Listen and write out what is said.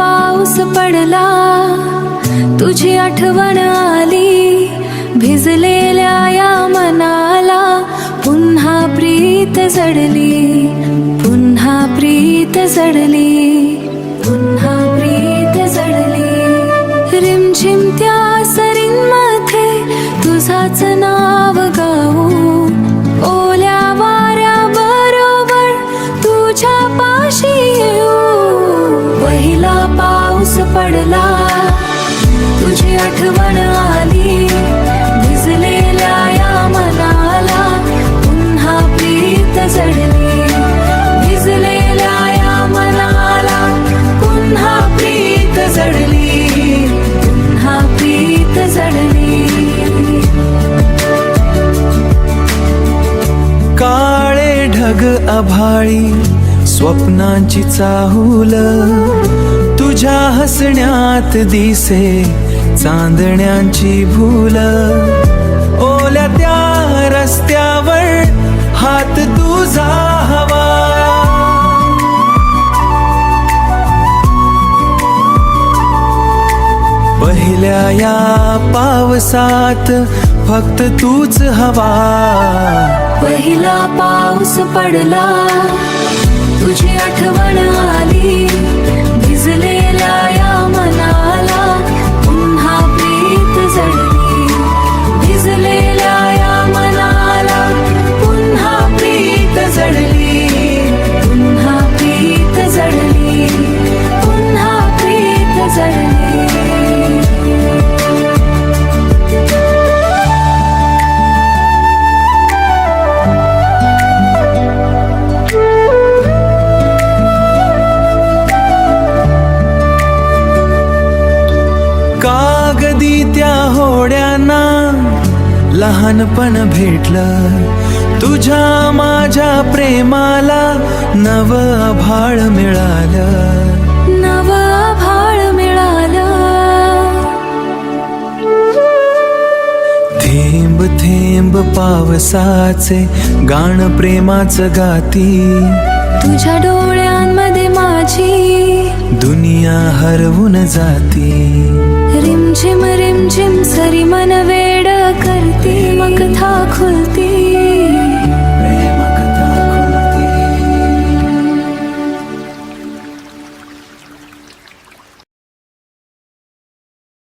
पाऊस पडला, तुझी आठवण आली, भिजलेल्या या मनाला पुन्हा प्रीत जडली, पुन्हा प्रीत जडली, पुन्हा प्रीत जडली. रिमझिम त्या सरींमध्ये तुझाच नाव गाऊ, ओल्या वाऱ्या बरोबर तुझ्या पाशी येऊ. पहिला पाऊस पडला, तुझी आठवण आली, भिजलेल्या या मनाला पुन्हा प्रीत जडली, भिजलेल्या या मनाला पुन्हा प्रीत जडली, पुन्हा प्रीत जडली. काळे ढग आभाळी स्वप्नांची चाहूल, तुझ्या हसण्यात दिसे चांदण्यांची भूल. ओल्या त्या रस्त्यावर हात तुझा हवा, पहिल्या या पावसात फक्त तूच हवा. पहिला पाऊस पडला, तुझी आठवण आली, भिजलेल्या या मनाला पुन्हा प्रीत जडली, भिजलेल्या या मनाला पुन्हा प्रीत जडली, पुन्हा प्रीत जडली, पुन्हा प्रीत जडली. कागदी त्या होड्यांना लहानपण भेटलं, तुझ्या माझ्या प्रेमाला नव आभाळ मिळालं, नव आभाळ मिळालं. थेंब थेंब पावसाचे गाण प्रेमाचं गाती, तुझ्या डोळ्यांमध्ये माझी दुनिया हरवून जाती. रिमझिम रिमझिम सरी मन वेड करती, मग था खुलती.